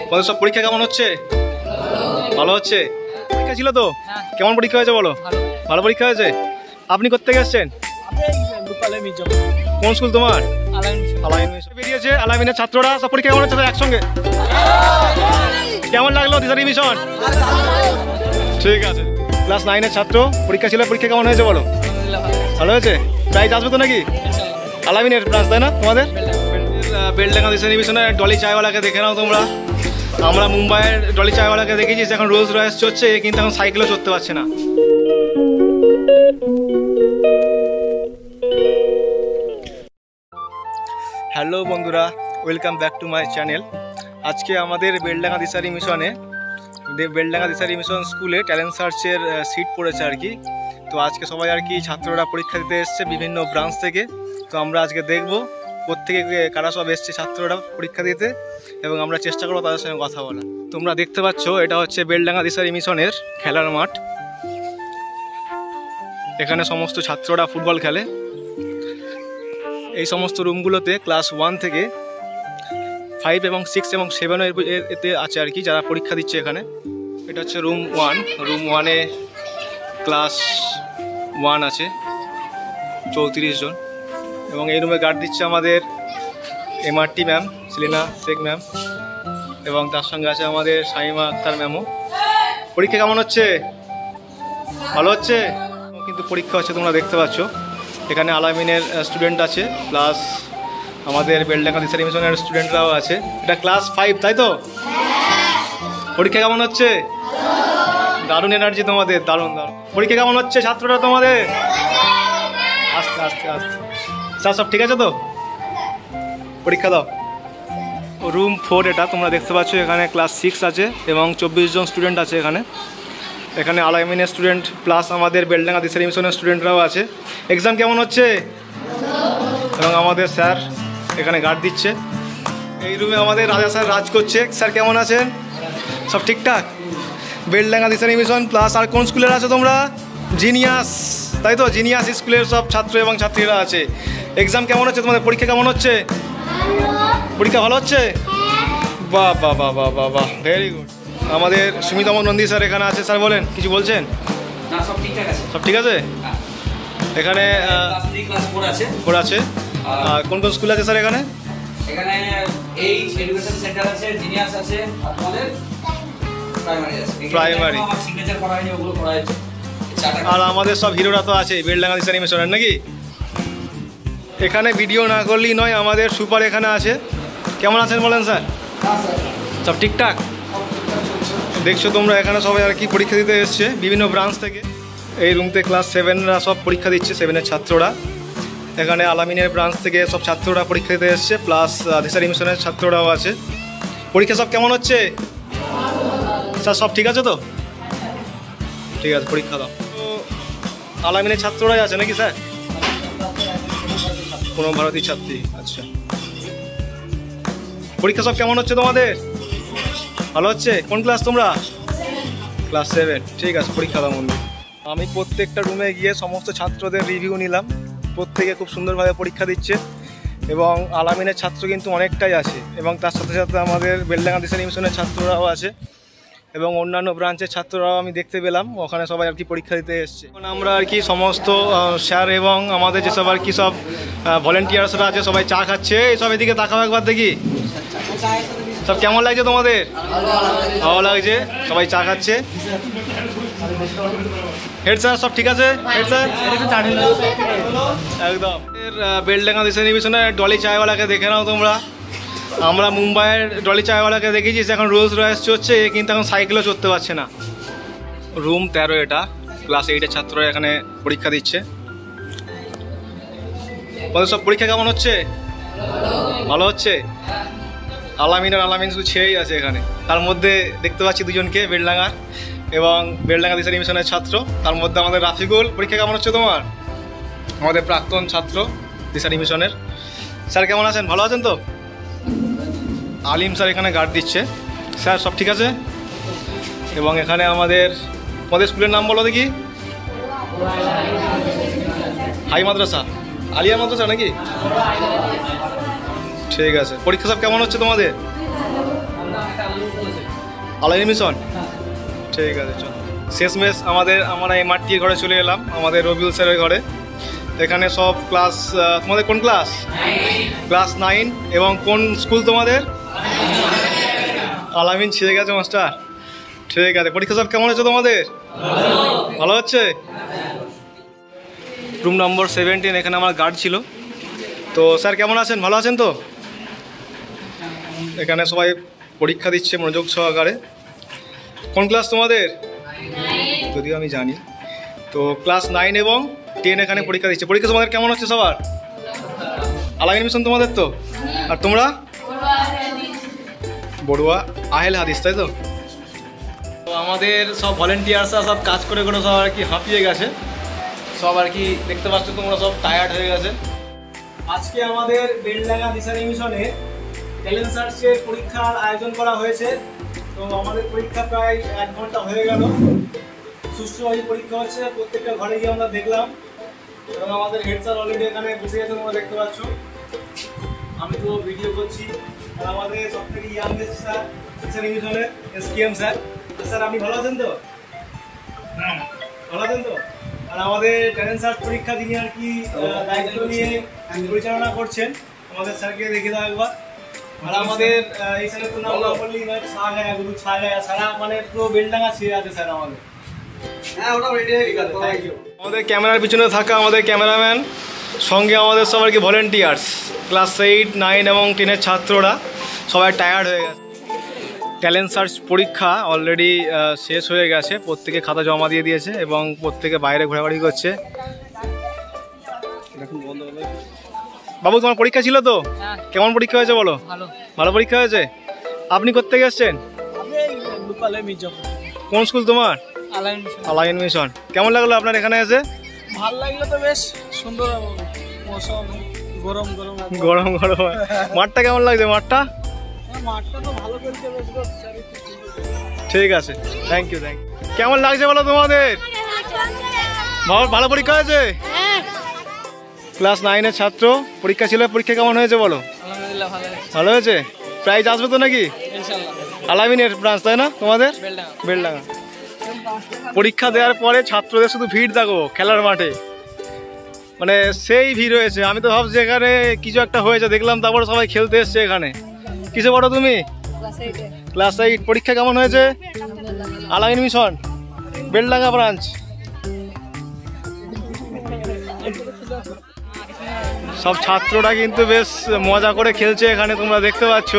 তোমাদের সব পরীক্ষা কেমন হচ্ছে? ভালো হচ্ছে। পরীক্ষা ছিল তো? কেমন পরীক্ষা হয়েছে বলো? ভালো পরীক্ষা হয়েছে। আপনি কোত্থেকে এসছেন? কোন স্কুল তোমার? বেরিয়েছে আলামিনের ছাত্ররা। সব পরীক্ষা কেমন হচ্ছে একসঙ্গে? কেমন লাগলো দিশারি মিশন? ঠিক আছে। ক্লাস 9-এর ছাত্র, পরীক্ষা ছিল, পরীক্ষা কেমন হয়েছে বলো? ভালো হয়েছে। প্রাইজ আসবে তো নাকি? আলামিনের ব্রাঞ্চ তাই না তোমাদের? বেলডাঙ্গা দিশারি মিশনের ডলি চায়ওয়ালাকে দেখে নাও তোমরা। আমরা মুম্বাইয়ের ডলি চায়ওয়ালাকে দেখেছি, এখন রোলস রয়েস চড়ছে, কিন্তু এখন সাইকেলও চড়তে পারছে না। হ্যালো বন্ধুরা, welcome back to my channel. আজকে আমাদের বেলডাঙ্গা দিশারি মিশনে, বেলডাঙ্গা দিশারি মিশন স্কুলে ট্যালেন্ট সার্চের সিট পড়েছে আর কি। তো আজকে সবাই আর কি ছাত্ররা পরীক্ষা দিতে এসছে বিভিন্ন ব্রাঞ্চ থেকে। তো আমরা আজকে দেখবো প্রত্যেকে কারা সব এসছে ছাত্ররা পরীক্ষা দিতে, এবং আমরা চেষ্টা করবো তাদের সঙ্গে কথা বলা। তোমরা দেখতে পাচ্ছ এটা হচ্ছে বেলডাঙ্গা দিশারি মিশনের খেলার মাঠ। এখানে সমস্ত ছাত্ররা ফুটবল খেলে। এই সমস্ত রুমগুলোতে ক্লাস 1 থেকে 5 এবং 6 এবং 7 এতে আছে আর কি, যারা পরীক্ষা দিচ্ছে এখানে। এটা হচ্ছে রুম 1। রুম 1-এ ক্লাস 1 আছে 34 জন, এবং এই রুমে গার্ড দিচ্ছে আমাদের MRT ma'am, Selina Sheikh ma'am, এবং তার সঙ্গে আছে আমাদের শামিমা আক্তার ম্যামও। পরীক্ষা কেমন হচ্ছে? ভালো হচ্ছে। কিন্তু পরীক্ষা হচ্ছে তোমরা দেখতে পাচ্ছ। এখানে আলামিনের স্টুডেন্ট আছে, প্লাস আমাদের বেলডাঙ্গা দিশারি মিশনের স্টুডেন্টরাও আছে। এটা ক্লাস 5 তাই তো? পরীক্ষা কেমন হচ্ছে? দারুণ এনার্জি তোমাদের, দারুণ দারুণ। পরীক্ষা কেমন হচ্ছে ছাত্ররা তোমাদের? আস্তে আস্তে আস্তে। স্যার সব ঠিক আছে তো? পরীক্ষা দাও। রুম 4 এটা তোমরা দেখতে পাচ্ছ। এখানে ক্লাস 6 আছে এবং 24 জন স্টুডেন্ট আছে এখানে। এখানে আলামিনের স্টুডেন্ট প্লাস আমাদের বেলডাঙ্গা দিশারি মিশনের স্টুডেন্টরাও আছে। এক্সাম কেমন হচ্ছে? এবং আমাদের স্যার এখানে গার্ড দিচ্ছে। এই রুমে আমাদের রাজা স্যার রাজ করছে। স্যার কেমন আছেন? সব ঠিকঠাক? বেলডাঙ্গা দিশারি মিশন প্লাস আর কোন স্কুলের আছে তোমরা? জিনিয়াস তাই তো? জিনিয়াস স্কুলের সব ছাত্র এবং ছাত্রীরা আছে। এক্সাম কেমন হচ্ছে তোমাদের? পরীক্ষা কেমন হচ্ছে? পরীক্ষা ভালো হচ্ছে? বাহ বাহ বাহ বাহ বাহ বাহ, ভেরি গুড। আমাদের সুমিতম নন্দী স্যার এখানে আছে। স্যার বলেন, কিছু বলছেন? সব ঠিকঠাক আছে। সব ঠিক আছে? এখানে 4 আছে। কোন কোন স্কুল আছে স্যার এখানে? এখানে এইচ এডুকেশন সেন্টার আছে, জিনিয়াস আছে, আর তোমাদের প্রাইমারি আছে। প্রাইমারি আমার সিগনেচার করা হয়নি, ওগুলো করা হয়েছে। আর আমাদের সব হিরোরা তো আছে বেলডাঙ্গা দিশারি মিশনের নাকি? এখানে ভিডিও না করলেই নয়, আমাদের সুপার এখানে আছে। কেমন আছেন বলেন স্যার? সব ঠিকঠাক? দেখছো তোমরা এখানে সবাই আর কি পরীক্ষা দিতে এসছে বিভিন্ন ব্রাঞ্চ থেকে। এই রুমতে ক্লাস 7রা সব পরীক্ষা দিচ্ছে, 7-এর ছাত্ররা। এখানে আলামিনের ব্রাঞ্চ থেকে সব ছাত্ররা পরীক্ষা দিতে এসছে, প্লাস দিশারি মিশনের ছাত্ররাও আছে। পরীক্ষা সব কেমন হচ্ছে? স্যার সব ঠিক আছে তো? ঠিক আছে, পরীক্ষা দাও। তো আলামিনের ছাত্ররাই আছে নাকি স্যার? কোনো ভারতীয় ছাত্রী? আচ্ছা। পরীক্ষা সব কেমন হচ্ছে তোমাদের? ভালো হচ্ছে। কোন ক্লাস তোমরা? ক্লাস 7। ঠিক আছে, পরীক্ষা দাও মন্দির। আমি প্রত্যেকটা রুমে গিয়ে সমস্ত ছাত্রদের রিভিউ নিলাম। প্রত্যেকে খুব সুন্দরভাবে পরীক্ষা দিচ্ছে, এবং আলামিনের ছাত্র কিন্তু অনেকটাই আছে, এবং তার সাথে সাথে আমাদের বেলডাঙ্গা দিশারি মিশনের ছাত্ররাও আছে, এবং অন্যান্য ব্রাঞ্চের ছাত্ররাও আমি দেখতে পেলাম। ওখানে সবাই আর কি পরীক্ষা দিতে এসছে। এখন আমরা আর কি সমস্ত স্যার এবং আমাদের যেসব আর কি সব ভলেন্টিয়ার্সরা আছে সবাই চা খাচ্ছে। সব এদিকে তাকাও একবার দেখি। সব কেমন লাগছে তোমাদের? ভালো লাগছে, সবাই চা খাচ্ছে। হেড স্যার সব ঠিক আছে? হেড স্যার একদম। বেলডাঙ্গা দিশারি মিশনের ডলি চায়ওয়ালাকে দেখে নাও তোমরা। আমরা মুম্বাইয়ের ডলি চায়ওয়ালাকে দেখেছি, এখন রোলস রয়েস চড়ছে, কিন্তু এখন সাইকেলও চড়তে পারছে না। রুম 13 এটা, ক্লাস 8-এর ছাত্ররা এখানে পরীক্ষা দিচ্ছে। ওদের সব পরীক্ষা কেমন হচ্ছে? ভালো হচ্ছে। আলামিন শুধু ছেড়েই আছে এখানে। তার মধ্যে দেখতে পাচ্ছি দুজনকে বেলডাঙ্গার এবং বেলডাঙ্গা দিশারি মিশনের ছাত্র। তার মধ্যে আমাদের রাফিকুল। পরীক্ষা কেমন হচ্ছে তোমার? আমাদের প্রাক্তন ছাত্র দিশারি মিশনের। স্যার কেমন আছেন? ভালো আছেন তো? আলিম স্যার এখানে গার্ড দিচ্ছে। স্যার সব ঠিক আছে? এবং এখানে আমাদের স্কুলের নাম বলো দেখি। হাই মাদ্রাসা, আলিয়া মাদ্রাসা নাকি? ঠিক আছে। পরীক্ষা সব কেমন হচ্ছে তোমাদের? আলাইন মিশন, ঠিক আছে চল। শেষমেশ আমরা এমআরটি ঘরে চলে এলাম, আমাদের রবিউল স্যারের ঘরে। এখানে সব ক্লাস, তোমাদের কোন ক্লাস? ক্লাস 9। এবং কোন স্কুল তোমাদের? আলামিন, ছিঁড়ে গেছে মাস্টার। ঠিক আছে, পরীক্ষা সব কেমন হচ্ছে তোমাদের? ভালো হচ্ছে। রুম নম্বর 17, এখানে আমার গার্ড ছিল। তো স্যার কেমন আছেন? ভালো আছেন তো? এখানে সবাই পরীক্ষা দিচ্ছে মনোযোগ সহকারে। কোন ক্লাস তোমাদের? যদিও আমি জানি। তো ক্লাস 9 এবং 10 এখানে পরীক্ষা দিচ্ছে। পরীক্ষা তোমাদের কেমন হচ্ছে সবার? আলাইন মিশন তোমাদের তো? আর তোমরা? বড়ুয়া আহেল হাদিস, তাই তো? তো আমাদের সব ভলেন্টিয়ার্সরা সব কাজ করে করে সব আর কি হাঁপিয়ে গেছে। সব আর কি দেখতে পাচ্ছ তোমরা, সব টায়ার্ড হয়ে গেছে। আজকে আমাদের বেলডাঙ্গা দিশারি মিশনে ট্যালেন্ট সার্চের পরীক্ষার আয়োজন করা হয়েছে। তো আমাদের পরীক্ষা প্রায় 1 ঘন্টা হয়ে গেল। সুষ্ঠুভাবে পরীক্ষা হচ্ছে, প্রত্যেকটা ঘরে গিয়ে আমরা দেখলাম। এবং আমাদের হেড স্যার অলরেডি এখানে বসে গেছে, তোমরা দেখতে পাচ্ছ। আমি তো ভিডিও করছি। আর আমাদের সব থেকে ইয়াংগেস্ট স্যার দিশারি মিশনের এসকেএম স্যার। স্যার আপনি ভালো আছেন তো? হ্যাঁ, ভালো আছেন তো? আর আমাদের ট্যালেন্ট সার্চ পরীক্ষা যিনি আর কি দায়িত্ব নিয়ে পরিচালনা করছেন, আমাদের স্যারকে দেখে দাও একবার। আর আমাদের এই স্যারের তো নাম বললি ছাগায়া, গুরু ছাগায়া, সারা মানে পুরো বেলডাঙ্গা ছেড়ে আছে স্যার আমাদের। হ্যাঁ, ওটা রেডি হয়ে গেছে, থ্যাংক ইউ। আমাদের ক্যামেরার পিছনে থাকা আমাদের ক্যামেরাম্যান, সঙ্গে আমাদের সব আর কি ভলেন্টিয়ার্স, ক্লাস 8, 9 এবং 10-এর ছাত্ররা সবাই টায়ার্ড হয়ে গেছে। ট্যালেন্ট সার্চ পরীক্ষা অলরেডি শেষ হয়ে গেছে, প্রত্যেকে খাতা জমা দিয়ে দিয়েছে এবং প্রত্যেকে বাইরে ঘোরাঘুরি করছে। বাবু, তোমার পরীক্ষা ছিল তো? কেমন পরীক্ষা হয়েছে বলো? ভালো পরীক্ষা হয়েছে। আপনি কোত্থেকে এসছেন? কোন স্কুল তোমার? আলাইন মিশন। কেমন লাগলো আপনার এখানে এসে? ভালো লাগলো তো, বেশ সুন্দর মৌসুম, গরম গরম গরম গরম। মাঠটা কেমন লাগছে? মাঠটা তো ভালো করেছে, বেশ। ঠিক আছে, থ্যাংক ইউ। কেমন লাগছে বলো তোমাদের? ভালো পরীক্ষা হয়েছে? ক্লাস 9-এর ছাত্র পরীক্ষা ছিল, পরীক্ষা কেমন হয়েছে বলো? আলহামদুলিল্লাহ ভালো হয়েছে। প্রাইজ আসবে তো নাকি? আলামিনের ব্রাঞ্চ, তাই না তোমাদের? বেলডাঙ্গা। পরীক্ষা দেওয়ার পরে ছাত্রদের শুধু ভিড় দেখো খেলার মাঠে, মানে সেই ভিড় হয়েছে। আমি তো ভাবছি এখানে কিছু একটা হয়েছে, দেখলাম তারপরে সবাই খেলতে এসছে এখানে। কিসে পড়ো তুমি? ক্লাস 8। পরীক্ষা কেমন হয়েছে? আলাইন মিশন, বেলডাঙ্গা ব্রাঞ্চ। সব ছাত্ররা কিন্তু বেশ মজা করে খেলছে এখানে, তোমরা দেখতে পাচ্ছ।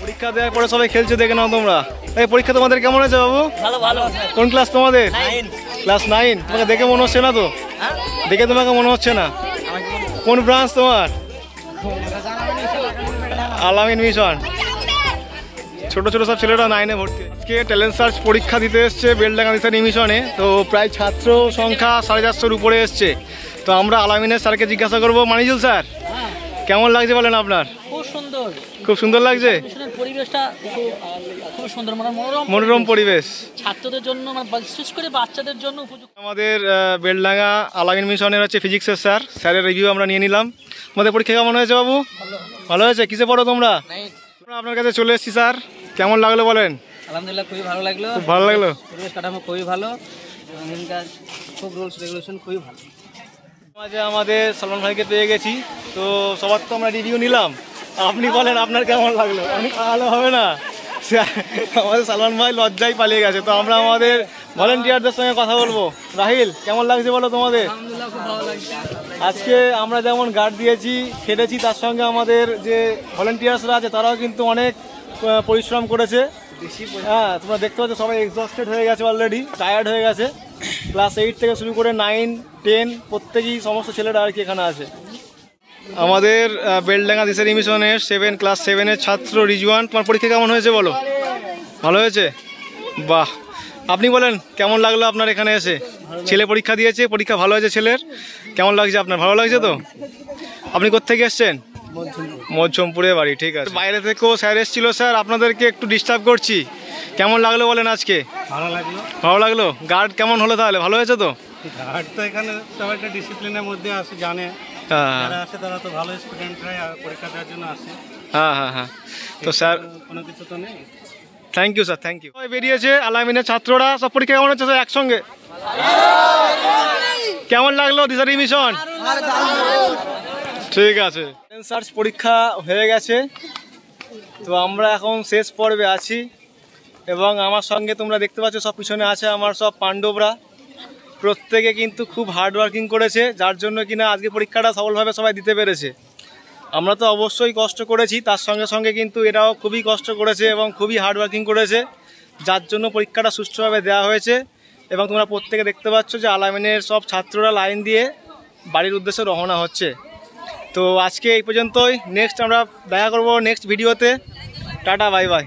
পরীক্ষা দেওয়ার পরে সবাই খেলছে, দেখে নাও তোমরা। এই পরীক্ষা তোমাদের কেমন হয়েছে বাবু? ভালো। কোন ক্লাস তোমাদের? ক্লাস 9। তোমাকে দেখে মনে হচ্ছে না তো? দেখে তোমাকে মনে হচ্ছে না? কোন ব্রাঞ্চ তোমার? আলামিন মিশন। ছোট ছোট সব ছেলেরা 9-এ ভর্তি। আজকে ট্যালেন্ট সার্চ পরীক্ষা দিতে এসছে বেলডাঙ্গা দিশারি মিশনে। তো প্রায় ছাত্র সংখ্যা 450-এর উপরে এসছে। তো আমরা আলামিনের স্যারকে জিজ্ঞাসা করবো। মানিজুল স্যার, কেমন লাগছে বলেন আপনার? খুব সুন্দর লাগছে। পরিবেশটা খুব সুন্দর, মনোরম পরিবেশ, ছাত্রদের জন্য, বিশেষ করে বাচ্চাদের জন্য উপযুক্ত। আমাদের বেলডাঙ্গা আলামিন মিশনের হচ্ছে ফিজিক্সের স্যারের রিভিউ আমরা নিয়ে নিলাম। আমাদের পরীক্ষা কেমন হয়েছে বাবু? ভালো হয়েছে। কিসে পড়ো তোমরা? আপনার কাছে চলে এসেছি স্যার, কেমন লাগলো বলেন? আলহামদুলিল্লাহ, খুবই ভালো লাগলো। খুব ভালো লাগলো। পরিবেশ কাঠামো খুবই ভালো, খুব রুলস রেগুলেশন খুবই ভালো। মাঝে আমাদের সালমান ভাইকে পেয়ে গেছি। তো সবার তো আমরা রিভিউ নিলাম, আপনি বলেন আপনার কেমন লাগলো? অনেক ভালো হবে না? আমাদের সালমান ভাই লজ্জায় পালিয়ে গেছে। তো আমরা আমাদের ভলেন্টিয়ারদের সঙ্গে কথা বলবো। রাহিল, কেমন লাগছে বলো তোমাদের? আলহামদুলিল্লাহ, খুব ভালো লাগছে। আজকে আমরা যেমন গার্ড দিয়েছি, খেটেছি, তার সঙ্গে আমাদের যে ভলেন্টিয়ার্সরা আছে তারাও কিন্তু অনেক পরিশ্রম করেছে। হ্যাঁ, তোমরা দেখতে পাচ্ছ সবাই এক্সস্টেড হয়ে গেছে, অলরেডি টায়ার্ড হয়ে গেছে। ক্লাস 8 থেকে শুরু করে 9, 10 প্রত্যেকেই সমস্ত ছেলেরা আর কি এখানে আছে। আমাদের বেলডাঙ্গা দিশারি মিশনের ক্লাস 7-এর ছাত্র রিজওয়ান, তোমার পরীক্ষা কেমন হয়েছে বলো? ভালো হয়েছে, বাহ। আপনি বলেন কেমন লাগলো আপনার এখানে এসে? ছেলে পরীক্ষা দিয়েছে, পরীক্ষা ভালো হয়েছে ছেলের। কেমন লাগছে আপনার? ভালো লাগছে তো? আপনি কোত্থেকে এসছেন? মধ্যমপুরে বাড়ি, ঠিক আছে। বাইরে থেকেও স্যার এসেছিল। স্যার, আপনাদেরকে একটু ডিস্টার্ব করছি, কেমন লাগলো বলেন আজকে? ভালো লাগলো। গার্ড কেমন হলো তাহলে? ভালো হয়েছে তো? গার্ড তো এখানে সবাই একটা ডিসিপ্লিনের মধ্যে আসে, জানে যারা আসে তারা তো ভালো স্টুডেন্টরাই পরীক্ষা দেওয়ার জন্য আসে। হ্যাঁ। তো স্যার কোনো কিছু তো নেই। Thank you sir, thank you. বেরিয়েছে আলামিনের ছাত্ররা, সব পরীক্ষা কেমন হচ্ছে স্যার একসঙ্গে? কেমন লাগলো দিশা রিমিশন? ঠিক আছে, সার্চ পরীক্ষা হয়ে গেছে, তো আমরা এখন শেষ পর্বে আছি এবং আমার সঙ্গে তোমরা দেখতে পাচ্ছ সব পিছনে আছে আমার সব পাণ্ডবরা। প্রত্যেকে কিন্তু খুব হার্ড ওয়ার্কিং করেছে, যার জন্য কিনা আজকে পরীক্ষাটা সফলভাবে সবাই দিতে পেরেছে। আমরা তো অবশ্যই কষ্ট করেছি, তার সঙ্গে সঙ্গে কিন্তু এরাও খুবই কষ্ট করেছে এবং খুবই হার্ড ওয়ার্কিং করেছে, যার জন্য পরীক্ষাটা সুষ্ঠুভাবে দেওয়া হয়েছে। এবং তোমরা প্রত্যেকে দেখতে পাচ্ছ যে আলামিনের সব ছাত্ররা লাইন দিয়ে বাড়ির উদ্দেশ্যে রওনা হচ্ছে। তো আজকে এই পর্যন্তই, নেক্সট আমরা দেখা করবো নেক্সট ভিডিওতে। Tata, bye bye.